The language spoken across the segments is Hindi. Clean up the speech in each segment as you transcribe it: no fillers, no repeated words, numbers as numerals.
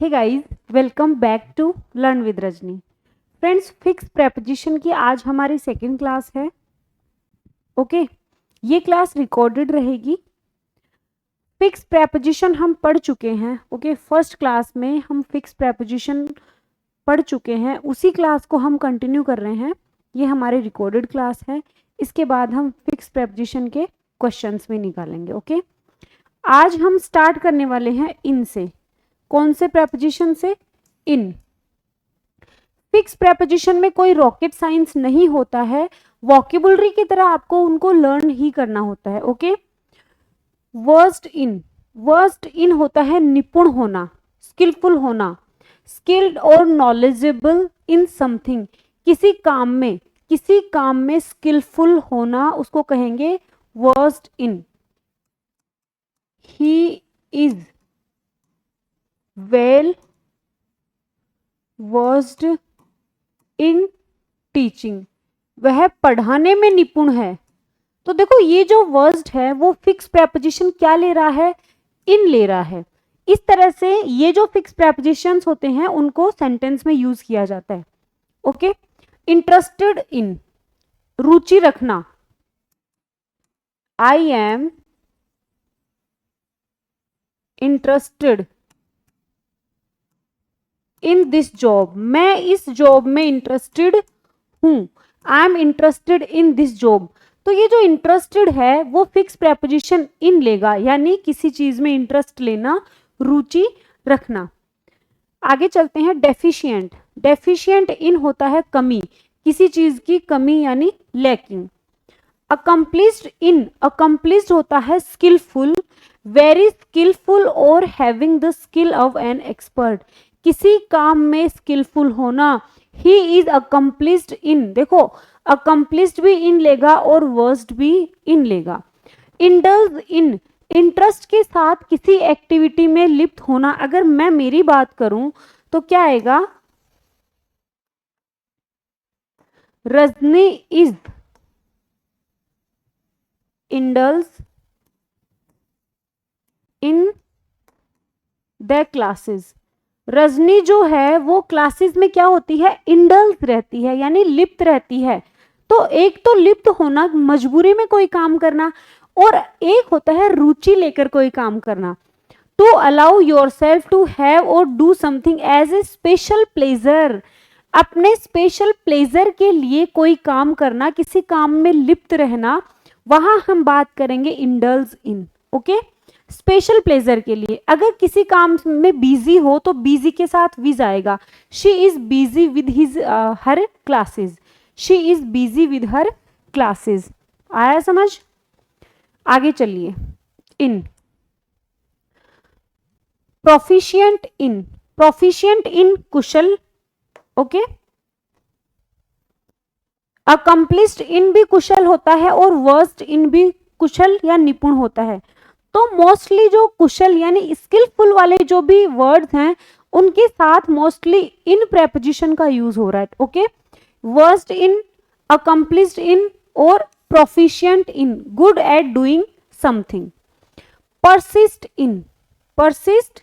Hey guys, welcome back to learn with Rajni. Friends, fix preposition की आज हमारी सेकंड क्लास है। ओके, ये क्लास रिकॉर्डेड रहेगी। फिक्स प्रेपोजिशन हम पढ़ चुके हैं। ओके, फर्स्ट क्लास में हम फिक्स प्रेपोजिशन पढ़ चुके हैं, उसी क्लास को हम कंटिन्यू कर रहे हैं। ये हमारी रिकॉर्डेड क्लास है। इसके बाद हम फिक्स प्रेपोजिशन के क्वेश्चंस में निकालेंगे। ओके, आज हम स्टार्ट करने वाले हैं इन से। कौन से प्रेपोजिशन से? इन। फिक्स प्रेपोजिशन में कोई रॉकेट साइंस नहीं होता है, वोकेबुलरी की तरह आपको उनको लर्न ही करना होता है। Okay, worst in. Worst in होता है निपुण होना, स्किलफुल होना, स्किल्ड और नॉलेजेबल इन समथिंग। किसी काम में स्किलफुल होना, उसको कहेंगे worst in. He is well versed in teaching. वह पढ़ाने में निपुण है। तो देखो, ये जो वर्स्ट है वो फिक्स प्रेपोजिशन क्या ले रहा है? इन ले रहा है। इस तरह से ये जो फिक्स प्रेपोजिशंस होते हैं उनको सेंटेंस में यूज किया जाता है। ओके, इंटरेस्टेड इन, रुचि रखना। I am interested in this job. मैं इस जॉब में इंटरेस्टेड हूं। I am interested in this job. तो ये जो इंटरेस्टेड है वो फिक्स प्रेपोजिशन इन लेगा, यानी किसी चीज में इंटरेस्ट लेना, रुचि रखना। आगे चलते हैं डेफिशिएंट। डेफिशिएंट इन होता है कमी, किसी चीज की कमी यानी लैकिंग। अकम्प्लिश्ड इन, अकम्प्लिश्ड होता है स्किलफुल, वेरी स्किलफुल और having the skill of an expert. किसी काम में स्किलफुल होना। ही इज अकम्प्लिश्ड इन। देखो, अकम्प्लिश्ड भी इन लेगा और वर्स्ट भी इन लेगा। इंडल्ज इन, इंटरेस्ट के साथ किसी एक्टिविटी में लिप्त होना। अगर मैं मेरी बात करूं तो क्या आएगा? Rajni is indulge in the classes. Rajni जो है वो क्लासेस में क्या होती है? इंडल्ज रहती है, यानी लिप्त रहती है। तो एक तो लिप्त होना, मजबूरी में कोई काम करना, और एक होता है रुचि लेकर कोई काम करना। To allow yourself to have और do something as a special pleasure. अपने स्पेशल प्लेजर के लिए कोई काम करना, किसी काम में लिप्त रहना, वहां हम बात करेंगे indulge in. Okay, special pleasure के लिए। अगर किसी काम में बिजी हो तो बिजी के साथ विज आएगा। She is busy with his her classes. She is busy with her classes. आया समझ? आगे चलिए। In, proficient in. Proficient in कुशल। ओके, अकम्प्लिश्ड इन भी कुशल होता है और वर्स्ट इन भी कुशल या निपुण होता है। तो मोस्टली जो कुशल यानी स्किलफुल वाले जो भी वर्ड्स हैं उनके साथ मोस्टली इन प्रेपोजिशन का यूज हो रहा है। ओके, वर्स्ट इन, अकम्प्लिश्ड इन और proficient in, good at doing something. Persist in, persist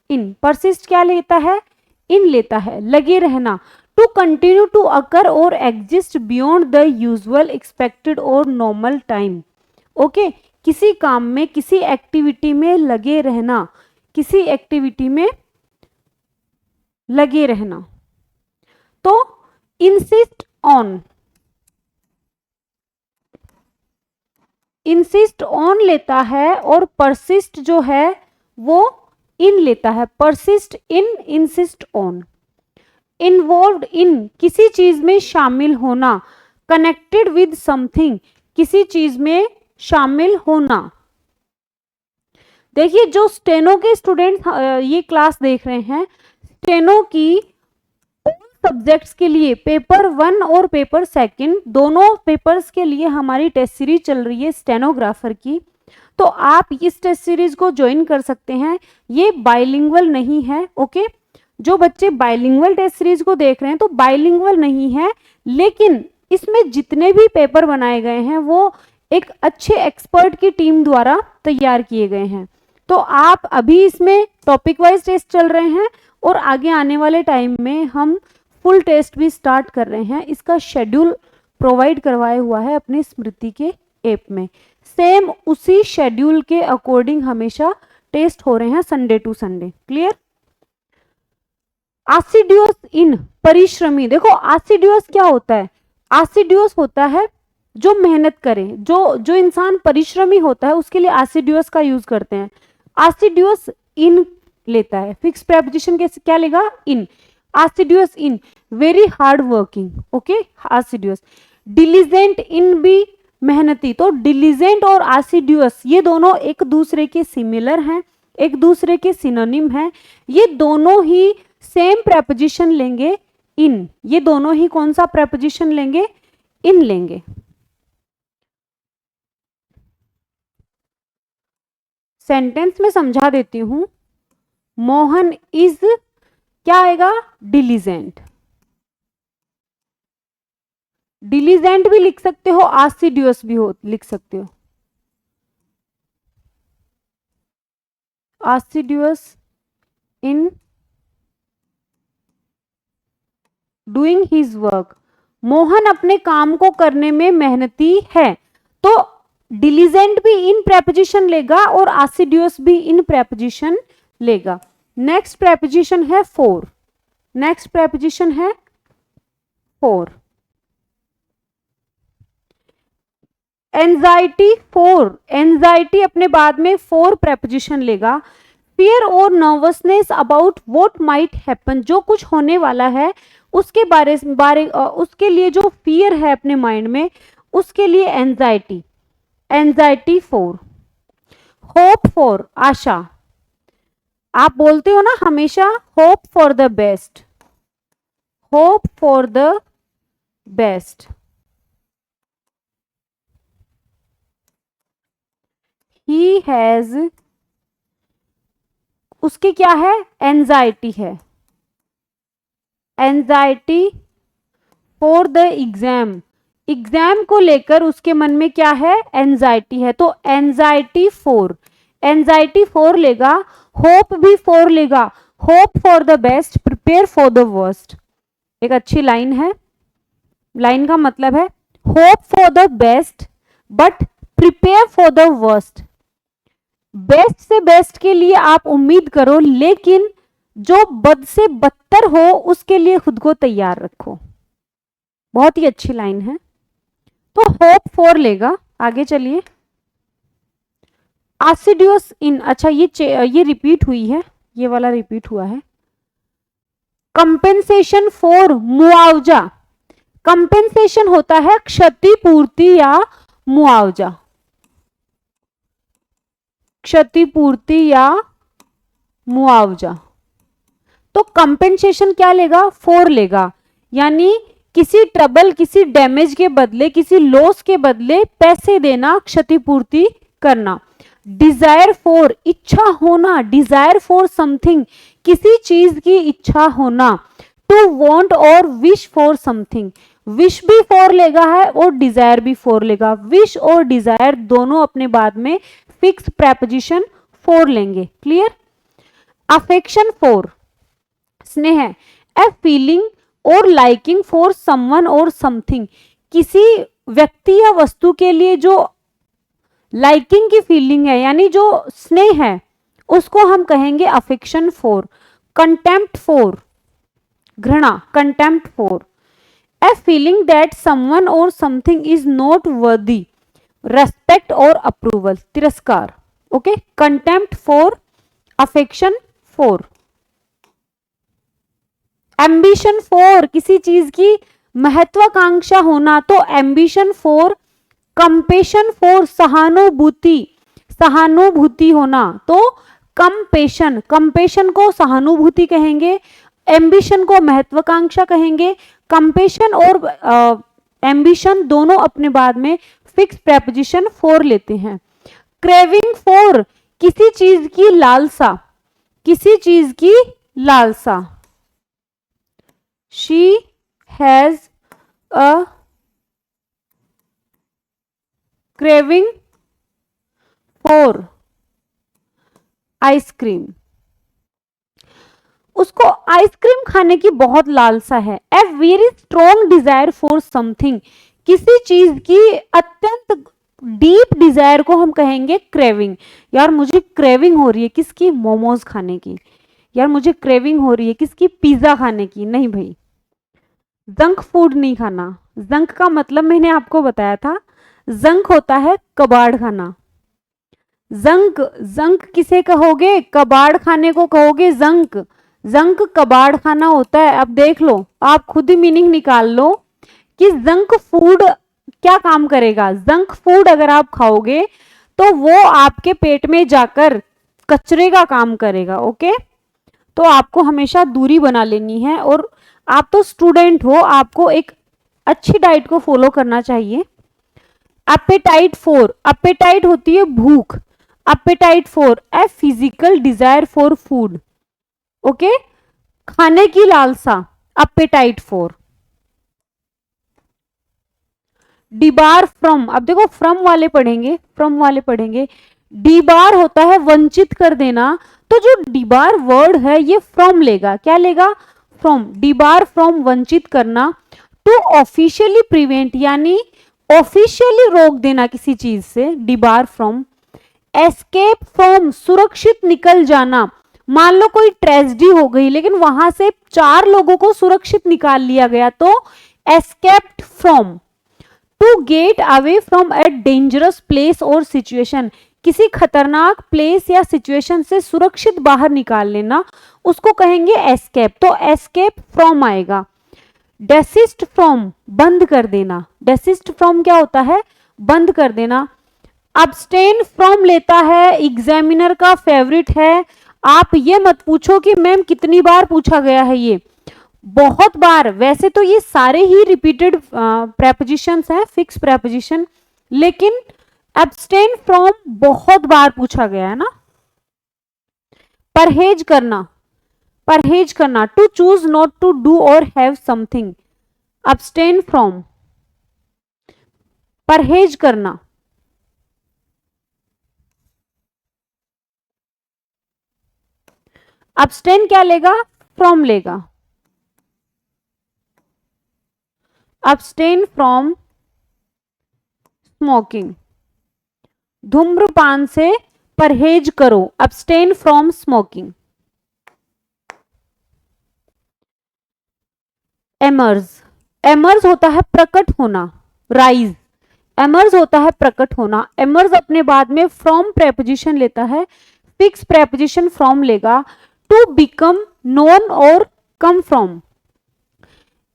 in, persist क्या लेता है? इन लेता है, लगे रहना। टू कंटिन्यू टू अकर और exist beyond the usual expected और नॉर्मल टाइम। ओके, किसी काम में, किसी एक्टिविटी में लगे रहना, किसी एक्टिविटी में लगे रहना। तो इंसिस्ट ऑन, इंसिस्ट ऑन लेता है और परसिस्ट जो है वो इन लेता है। Persist in, insist on. Involved इन, किसी चीज में शामिल होना, कनेक्टेड विद समथिंग, किसी चीज में शामिल होना। देखिए, जो स्टेनो के स्टूडेंट ये क्लास देख रहे हैं, स्टेनो की सब्जेक्ट्स के लिए पेपर 1 और पेपर 2 दोनों पेपर्स के लिए हमारी टेस्ट सीरीज चल रही है स्टेनोग्राफर की। तो आप इस टेस्ट सीरीज को ज्वाइन कर सकते हैं। ये बाइलिंगुअल नहीं है। ओके, जो बच्चे बाइलिंगुअल टेस्ट सीरीज को देख रहे हैं तो बाइलिंगुअल नहीं है, लेकिन इसमें जितने भी पेपर बनाए गए हैं वो एक अच्छे एक्सपर्ट की टीम द्वारा तैयार किए गए हैं। तो आप अभी इसमें टॉपिक वाइज टेस्ट चल रहे हैं और आगे आने वाले टाइम में हम फुल टेस्ट भी स्टार्ट कर रहे हैं। इसका शेड्यूल प्रोवाइड करवाया हुआ है अपनी स्मृति के ऐप में। सेम उसी शेड्यूल के अकॉर्डिंग हमेशा टेस्ट हो रहे हैं संडे टू संडे। क्लियर? आसिडियस इन परिश्रमी, देखो आसिडियस क्या होता है? आसिडियस होता है जो मेहनत करे, जो इंसान परिश्रमी होता है उसके लिए आसिडियस का यूज करते हैं। आसिडियस इन लेता है, फिक्स प्रेपोजिशन कैसे क्या लेगा? In. Assiduous in very hard working, okay assiduous. Diligent in भी मेहनती, तो डिलीजेंट और आसिडियस ये दोनों एक दूसरे के सिमिलर हैं, एक दूसरे के सिनोनिम हैं। ये दोनों ही सेम प्रेपोजिशन लेंगे इन, ये दोनों ही कौन सा प्रेपोजिशन लेंगे? इन लेंगे। सेंटेंस में समझा देती हूं। मोहन इज क्या आएगा? डिलीजेंट। डिलीजेंट भी लिख सकते हो, आसिडियस भी हो लिख सकते हो। Assiduous in doing his work, Mohan अपने काम को करने में मेहनती है। तो डिलीजेंट भी इन प्रेपोजिशन लेगा और आसिडियस भी इन प्रेपोजिशन लेगा। नेक्स्ट प्रेपोजिशन है फॉर। नेक्स्ट प्रेपोजिशन है फॉर। एंजाइटी फॉर, एंजाइटी अपने बाद में फॉर प्रेपोजिशन लेगा। फियर और nervousness about what might happen, जो कुछ होने वाला है उसके उसके लिए जो फियर है अपने माइंड में, उसके लिए anxiety. Anxiety for. Hope for, आशा। आप बोलते हो ना हमेशा hope for the best, hope for the best. He has, उसकी क्या है? एंजाइटी है। Anxiety for the exam, exam को लेकर उसके मन में क्या है? एंजाइटी है। तो एंजाइटी फॉर, एंजाइटी फॉर लेगा, होप भी फॉर लेगा। Hope for the best, prepare for the worst. एक अच्छी लाइन है। लाइन का मतलब है hope for the best but prepare for the worst. Best से बेस्ट के लिए आप उम्मीद करो, लेकिन जो बद से बदतर हो उसके लिए खुद को तैयार रखो। बहुत ही अच्छी लाइन है। तो होप फॉर लेगा। आगे चलिए। आसिडियस इन, अच्छा ये रिपीट हुई है, ये वाला रिपीट हुआ है। कंपेंसेशन फॉर, मुआवजा। कंपेंसेशन होता है क्षतिपूर्ति या मुआवजा, क्षतिपूर्ति या मुआवजा। तो कंपेंसेशन क्या लेगा? फॉर लेगा, यानी किसी ट्रबल, किसी डैमेज के बदले, किसी लॉस के बदले पैसे देना, क्षतिपूर्ति करना। डिजायर फॉर, इच्छा होना, डिजायर फॉर समथिंग, किसी चीज की इच्छा होना। टू वॉन्ट और विश फॉर समथिंग, विश भी फॉर लेगा है और डिजायर भी फॉर लेगा। विश और डिजायर दोनों अपने बाद में फिक्स प्रेपोजिशन फॉर लेंगे। क्लियर? अफेक्शन फॉर, स्नेह। ए फीलिंग और liking for someone or something, किसी व्यक्ति या वस्तु के लिए जो लाइकिंग की फीलिंग है, यानी जो स्नेह है, उसको हम कहेंगे अफेक्शन फॉर। कंटेम्प्ट फॉर, घृणा, contempt for. A feeling that someone or something is not worthy, respect or approval, तिरस्कार। Okay, contempt for, affection for. Ambition for, किसी चीज की महत्वाकांक्षा होना, तो एम्बिशन फॉर। कंपेशन फॉर, सहानुभूति, सहानुभूति होना, तो कंपेशन, कंपेशन को सहानुभूति कहेंगे, एम्बिशन को महत्वाकांक्षा कहेंगे। कंपेशन और एम्बिशन दोनों अपने बाद में फिक्स प्रेपोजिशन फॉर लेते हैं। क्रेविंग फॉर, किसी चीज की लालसा, किसी चीज की लालसा। She has a craving for ice cream, उसको आइसक्रीम खाने की बहुत लालसा है। A very strong desire for something, किसी चीज की अत्यंत डीप डिजायर को हम कहेंगे क्रेविंग। यार मुझे क्रेविंग हो रही है किसकी, मोमोज खाने की। यार मुझे क्रेविंग हो रही है किसकी, पिज्जा खाने की। नहीं भाई, जंक फूड नहीं खाना। जंक का मतलब मैंने आपको बताया था, जंक होता है कबाड़ खाना। जंक, जंक किसे कहोगे, कबाड़ खाने को कहोगे जंक। जंक कबाड़ खाना होता है। अब देख लो, आप खुद ही मीनिंग निकाल लो कि जंक फूड क्या काम करेगा। जंक फूड अगर आप खाओगे तो वो आपके पेट में जाकर कचरे का काम करेगा। ओके, तो आपको हमेशा दूरी बना लेनी है। और आप तो स्टूडेंट हो, आपको एक अच्छी डाइट को फॉलो करना चाहिए। एपेटाइट फॉर, एपेटाइट होती है भूख, apatite for a physical desire for food. Okay, खाने की लालसा, एपेटाइट फॉर। डिबार फ्रॉम, अब देखो फ्रॉम वाले पढ़ेंगे, फ्रॉम वाले पढ़ेंगे। डिबार होता है वंचित कर देना, तो जो डिबार वर्ड है ये फ्रॉम लेगा। क्या लेगा, फ्रॉम। डिबार फ्रॉम वंचित करना। टू ऑफिशियली प्रिवेंट, यानी ऑफिशियली रोक देना किसी चीज से, डिबार फ्रॉम। एस्केप फ्रॉम, सुरक्षित निकल जाना। मान लो कोई ट्रेजेडी हो गई लेकिन वहां से 4 लोगों को सुरक्षित निकाल लिया गया, तो escaped from. To get away from a dangerous place और सिचुएशन, किसी खतरनाक प्लेस या सिचुएशन से सुरक्षित बाहर निकाल लेना, उसको कहेंगे एस्केप। तो एस्केप फ्रॉम आएगा। डेसिस्ट फ्रॉम, बंद कर देना। डेसिस्ट फ्रॉम क्या होता है, बंद कर देना। अब्सटेन फ्रॉम लेता है एग्जामिनर का फेवरेट है। आप ये मत पूछो कि मैम कितनी बार पूछा गया है, ये बहुत बार। वैसे तो ये सारे ही रिपीटेड प्रेपोजिशंस हैं, फिक्स प्रेपोजिशन, लेकिन एब्सटेन फ्रॉम बहुत बार पूछा गया है ना। परहेज करना, परहेज करना। To choose not to do और हैव समथिंग, अब्सटेन फ्रॉम, परहेज करना। अब्सटेन क्या लेगा, फ्रॉम लेगा। अब्सटेन फ्रॉम स्मोकिंग, धूम्रपान से परहेज करो, abstain from smoking. Emerge, emerge होता है प्रकट होना, राइज। एमर्ज होता है प्रकट होना। एमर्ज अपने बाद में फ्रॉम प्रेपोजिशन लेता है, फिक्स प्रेपोजिशन फ्रॉम लेगा। टू बिकम नोन और कम फ्रॉम,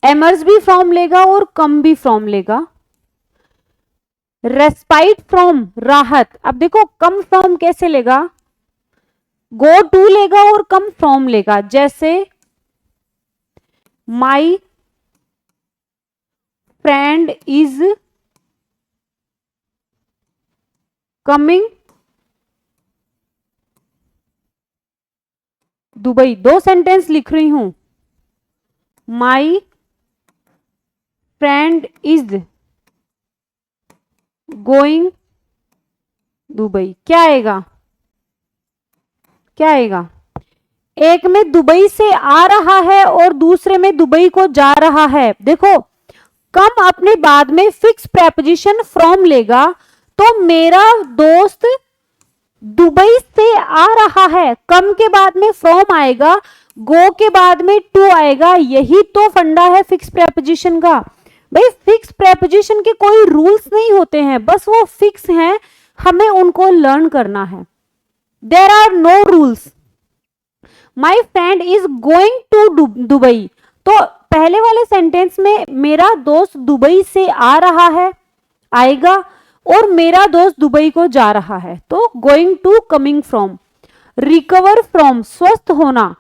एमर्ज भी फ्रॉम लेगा और कम भी फ्रॉम लेगा। रेस्पाइट फ्रॉम, राहत। अब देखो कम फ्रॉम कैसे लेगा, गो टू लेगा और कम फ्रॉम लेगा। जैसे माई friend is coming Dubai. 2 sentence लिख रही हूं। माई फ्रेंड इज गोइंग दुबई। क्या आएगा, क्या आएगा, एक में दुबई से आ रहा है और दूसरे में दुबई को जा रहा है। देखो कम अपने बाद में फिक्स प्रेपोजिशन फ्रॉम लेगा, तो मेरा दोस्त दुबई से आ रहा है, कम के बाद में फ्रॉम आएगा, गो के बाद में टू आएगा। यही तो फंडा है फिक्स प्रेपोजिशन का। भाई फिक्स प्रेपोजिशन के कोई रूल्स नहीं होते हैं, बस वो फिक्स हैं, हमें उनको लर्न करना है। There are no rules. My friend is going to Dubai, तो पहले वाले सेंटेंस में मेरा दोस्त दुबई से आ रहा है, आएगा, और मेरा दोस्त दुबई को जा रहा है, तो going to, coming from. Recover from, स्वस्थ होना,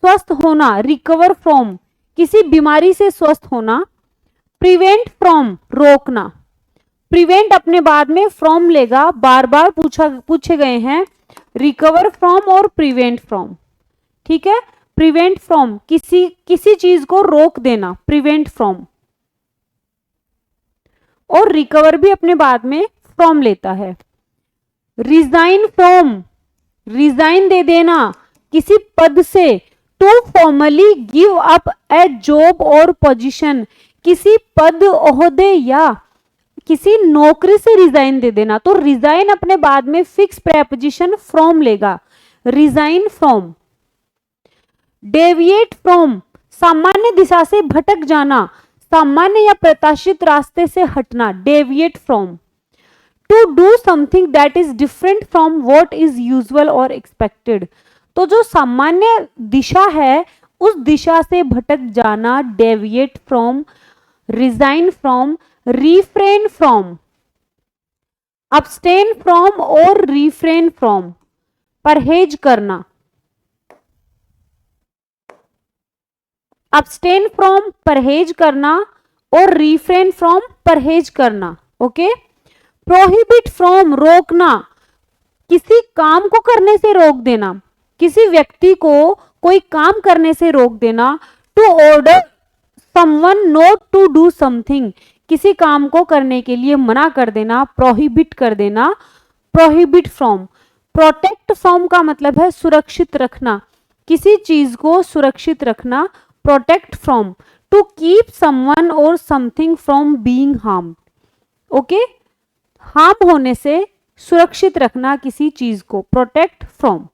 स्वस्थ होना, रिकवर फ्रॉम, किसी बीमारी से स्वस्थ होना। प्रिवेंट फ्रॉम, रोकना। प्रिवेंट अपने बाद में फ्रॉम लेगा, बार बार पूछे गए हैं, रिकवर फ्रॉम और प्रिवेंट फ्रॉम। ठीक है, प्रिवेंट फ्रॉम, किसी चीज को रोक देना, प्रिवेंट फ्रॉम। और रिकवर भी अपने बाद में फ्रॉम लेता है। रिजाइन फ्रॉम, रिजाइन दे देना किसी पद से। To formally give up a job और पोजीशन, किसी पद, ओहदे या किसी नौकरी से रिजाइन दे देना। तो रिजाइन अपने बाद में फिक्स प्रेपोजिशन फ्रॉम लेगा, रिजाइन फ्रॉम। डेविएट फ्रॉम, सामान्य दिशा से भटक जाना, सामान्य या प्रत्याशित रास्ते से हटना, deviate from. To do something that is different from what is usual और एक्सपेक्टेड, तो जो सामान्य दिशा है उस दिशा से भटक जाना, deviate from, resign from. Refrain from, abstain from और रिफ्रेन फ्रॉम, परहेज करना। अब्सटेन फ्रॉम परहेज करना और रिफ्रेन फ्रॉम परहेज करना। ओके। प्रोहिबिट फ्रॉम रोकना, किसी काम को करने से रोक देना, किसी व्यक्ति को कोई काम करने से रोक देना। To order someone not to do something, किसी काम को करने के लिए मना कर देना, प्रोहिबिट कर देना, प्रोहिबिट फ्रॉम। प्रोटेक्ट फ्रॉम का मतलब है सुरक्षित रखना, किसी चीज को सुरक्षित रखना, protect from. To keep someone or something from being harm, okay, harm होने से सुरक्षित रखना किसी चीज को, प्रोटेक्ट फ्रॉम।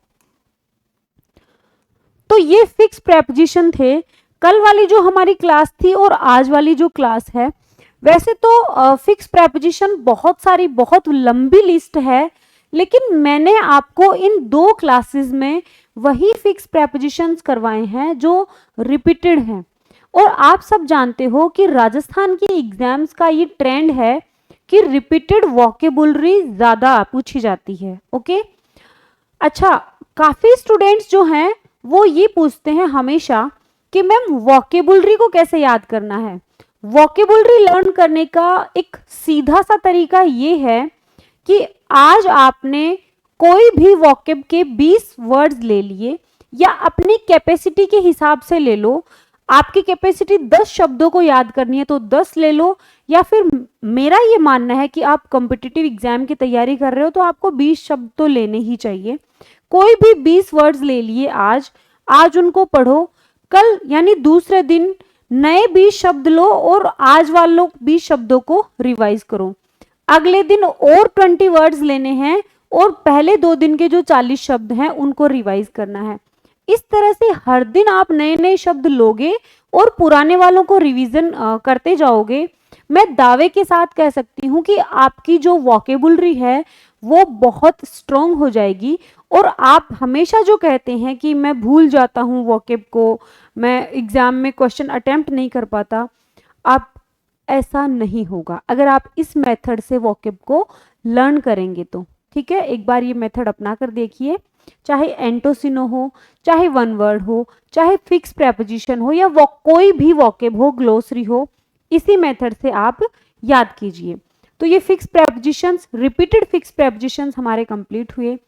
तो ये फिक्स प्रेपोजिशन थे। कल वाली जो हमारी क्लास थी और आज वाली जो क्लास है, वैसे तो फिक्स प्रेपोजिशन बहुत सारी, बहुत लंबी लिस्ट है, लेकिन मैंने आपको इन 2 क्लासेस में वही फिक्स प्रेपोजिशंस करवाए हैं जो रिपीटेड हैं। और आप सब जानते हो कि राजस्थान की एग्जाम्स का ये ट्रेंड है कि रिपीटेड वोकेबुलरी ज्यादा पूछी जाती है। ओके। अच्छा, काफी स्टूडेंट्स जो हैं वो ये पूछते हैं हमेशा कि मैम वोकेबुलरी को कैसे याद करना है। वोकेबुलरी लर्न करने का एक सीधा सा तरीका ये है कि आज आपने कोई भी वोकेब के 20 वर्ड्स ले लिए, या अपनी कैपेसिटी के हिसाब से ले लो। आपकी कैपेसिटी 10 शब्दों को याद करनी है तो 10 ले लो, या फिर मेरा ये मानना है कि आप कॉम्पिटिटिव एग्जाम की तैयारी कर रहे हो तो आपको 20 शब्द तो लेने ही चाहिए। कोई भी 20 वर्ड्स ले लिए आज उनको पढ़ो, कल यानी दूसरे दिन नए 20 शब्द लो और आज वालों 20 शब्दों को रिवाइज करो। अगले दिन और 20 वर्ड्स लेने हैं और पहले 2 दिन के जो 40 शब्द हैं उनको रिवाइज करना है। इस तरह से हर दिन आप नए नए शब्द लोगे और पुराने वालों को रिवीजन करते जाओगे। मैं दावे के साथ कह सकती हूँ कि आपकी जो वोकेबुलरी है वो बहुत स्ट्रॉन्ग हो जाएगी। और आप हमेशा जो कहते हैं कि मैं भूल जाता हूँ वोकेब को, मैं एग्जाम में क्वेश्चन अटेम्प्ट नहीं कर पाता, आप ऐसा नहीं होगा अगर आप इस मेथड से वोकेब को लर्न करेंगे तो। ठीक है, एक बार ये मेथड अपना कर देखिए, चाहे एंटोसिनो हो, चाहे वन वर्ड हो, चाहे फिक्स प्रेपोजिशन हो, या कोई भी वोकेब हो, ग्लोसरी हो, इसी मेथड से आप याद कीजिए। तो ये fix prepositions, repeated fix prepositions हमारे कंप्लीट हुए।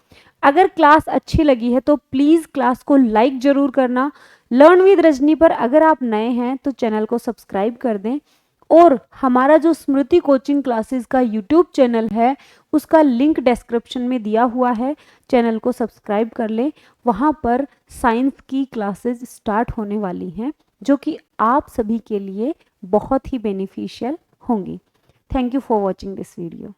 अगर क्लास अच्छी लगी है तो प्लीज क्लास को लाइक जरूर करना। लर्न विद रजनी पर अगर आप नए हैं तो चैनल को सब्सक्राइब कर दें, और हमारा जो स्मृति कोचिंग क्लासेस का यूट्यूब चैनल है उसका लिंक डिस्क्रिप्शन में दिया हुआ है, चैनल को सब्सक्राइब कर लें। वहाँ पर साइंस की क्लासेस स्टार्ट होने वाली हैं जो कि आप सभी के लिए बहुत ही बेनिफिशियल होंगी। Thank you for watching this video.